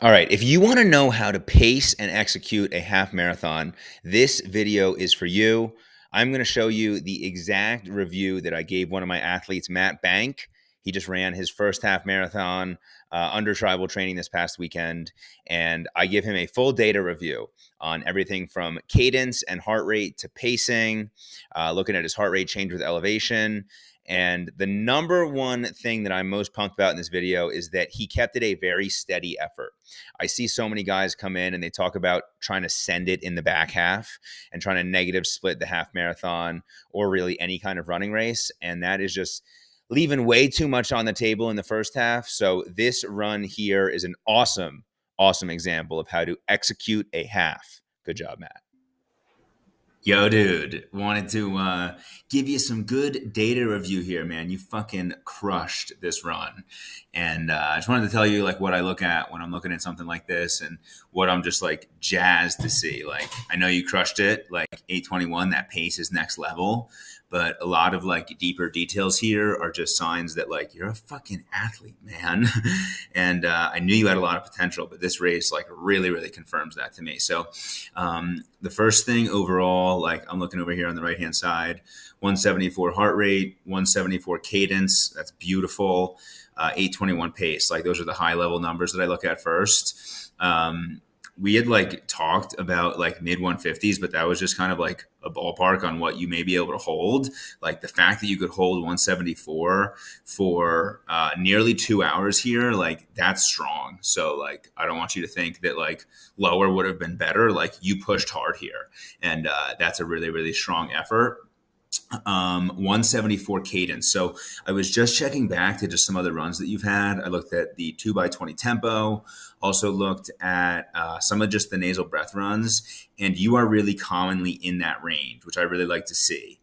All right, if you want to know how to pace and execute a half marathon, this video is for you. I'm going to show you the exact review that I gave one of my athletes, Matt Bank. He just ran his first half marathon under tribal training this past weekend, and I give him a full data review on everything from cadence and heart rate to pacing, looking at his heart rate change with elevation. And the number one thing that I'm most pumped about in this video is that he kept it a very steady effort. I see so many guys come in and they talk about trying to send it in the back half and trying to negative split the half marathon or really any kind of running race. And that is just leaving way too much on the table in the first half. So this run here is an awesome, awesome example of how to execute a half. Good job, Matt. Yo, dude, wanted to give you some good data review here, man. You fucking crushed this run. And I just wanted to tell you, like, what I look at when I'm looking at something like this and what I'm just, like, jazzed to see. Like, I know you crushed it, like, 8:21, that pace is next level. But a lot of, like, deeper details here are just signs that, like, you're a fucking athlete, man. And I knew you had a lot of potential, but this race, like, really, really confirms that to me. So, the first thing overall, like I'm looking over here on the right hand side, 174 heart rate, 174 cadence. That's beautiful. 821 pace. Like those are the high level numbers that I look at first. We had like talked about like mid 150s, but that was just kind of like a ballpark on what you may be able to hold. Like the fact that you could hold 174 for nearly 2 hours here, like that's strong. So like I don't want you to think that like lower would have been better. Like you pushed hard here, and that's a really really strong effort. 174 cadence. So I was just checking back to just some other runs that you've had. I looked at the 2x20 tempo, also looked at some of just the nasal breath runs, and you are really commonly in that range, which I really like to see.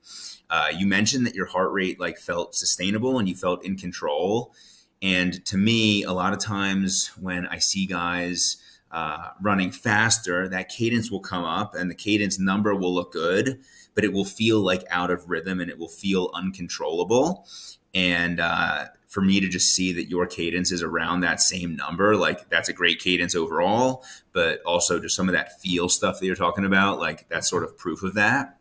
You mentioned that your heart rate like felt sustainable and you felt in control. And to me, a lot of times when I see guys running faster, that cadence will come up and the cadence number will look good, but it will feel like out of rhythm and it will feel uncontrollable. And for me to just see that your cadence is around that same number, like that's a great cadence overall, but also just some of that feel stuff that you're talking about, like that's sort of proof of that.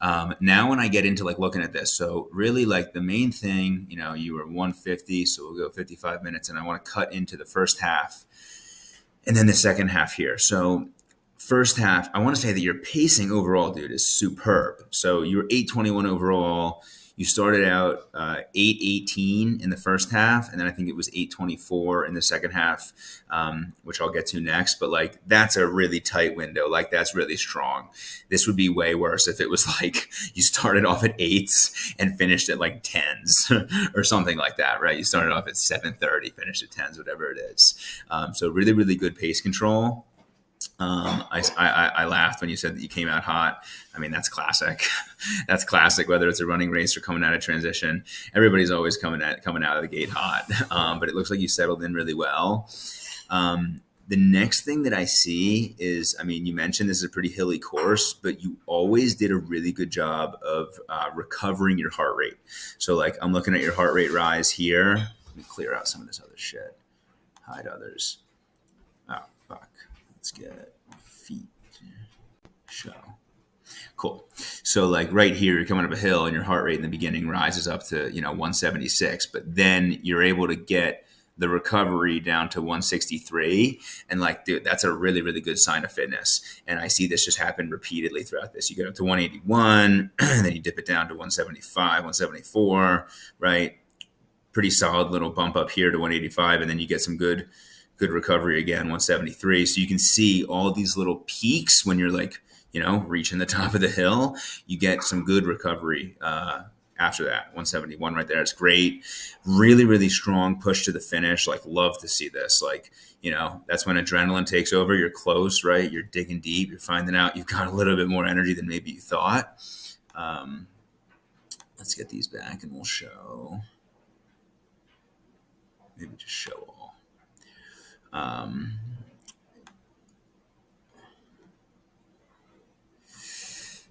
Now when I get into like looking at this, so really like the main thing, you know, you were 150, so we'll go 55 minutes and I want to cut into the first half and then the second half here. So first half, I want to say that your pacing overall, dude, is superb. So you were 821 overall. You started out 818 in the first half, and then I think it was 824 in the second half, which I'll get to next. But like that's a really tight window. Like that's really strong. This would be way worse if it was like you started off at eights and finished at like tens or something like that, right? You started off at 730, finished at tens, whatever it is. So really, really good pace control. I laughed when you said that you came out hot. I mean, that's classic. That's classic. Whether it's a running race or coming out of transition, everybody's always coming out of the gate hot. But it looks like you settled in really well. The next thing that I see is, I mean, you mentioned this is a pretty hilly course, but you always did a really good job of recovering your heart rate. So, like, I'm looking at your heart rate rise here. Let me clear out some of this other shit. Hide others. Oh, fuck. Let's get feet show. Cool. So like right here, you're coming up a hill and your heart rate in the beginning rises up to, 176, but then you're able to get the recovery down to 163. And like, dude, that's a really, really good sign of fitness. And I see this just happen repeatedly throughout this. You get up to 181, and then you dip it down to 175, 174, right? Pretty solid little bump up here to 185. And then you get some good recovery again, 173. So you can see all these little peaks when you're like, reaching the top of the hill. You get some good recovery after that. 171 right there. It's great. Really, really strong push to the finish. Like, love to see this. Like, that's when adrenaline takes over. You're close, right? You're digging deep. You're finding out you've got a little bit more energy than maybe you thought. Let's get these back and we'll show. Maybe just show all.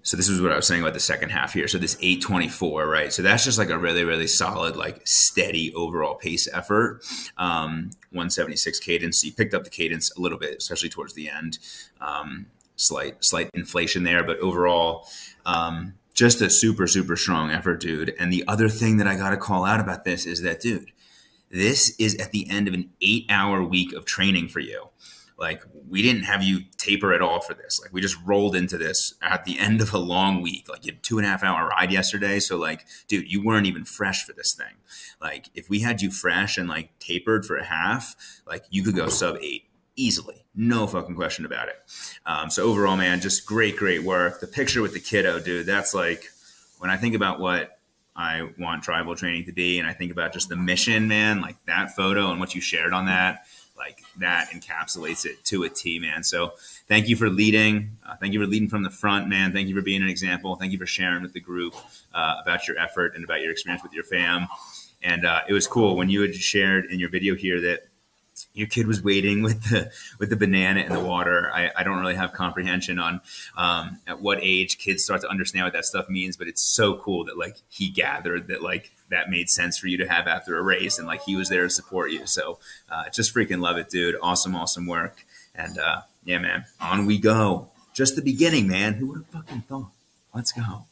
So this is what I was saying about the second half here. So this 8:24, right? So that's just like a really, really solid, like steady overall pace effort. 176 cadence. So you picked up the cadence a little bit, especially towards the end. Slight inflation there, but overall, just a super, super strong effort, dude. And the other thing that I got to call out about this is that, dude, this is at the end of an 8-hour week of training for you. Like, we didn't have you taper at all for this. Like, we just rolled into this at the end of a long week. Like, you had a 2.5-hour ride yesterday. So, like, dude, you weren't even fresh for this thing. Like, if we had you fresh and like tapered for a half, like, you could go sub 8 easily. No fucking question about it. So overall, man, just great, great work. The picture with the kiddo, dude, that's like, when I think about what I want tribal training to be, and I think about just the mission, man, like that photo and what you shared on that, like that encapsulates it to a T, man. So thank you for leading. Thank you for leading from the front, man. Thank you for being an example. Thank you for sharing with the group about your effort and about your experience with your fam. And it was cool when you had shared in your video here that your kid was waiting with the banana in the water. I don't really have comprehension on at what age kids start to understand what that stuff means, but it's so cool that like he gathered that like that made sense for you to have after a race, and like he was there to support you. So just freaking love it, dude. Awesome work. And yeah, man, on we go. Just the beginning, man. Who would have fucking thought? Let's go.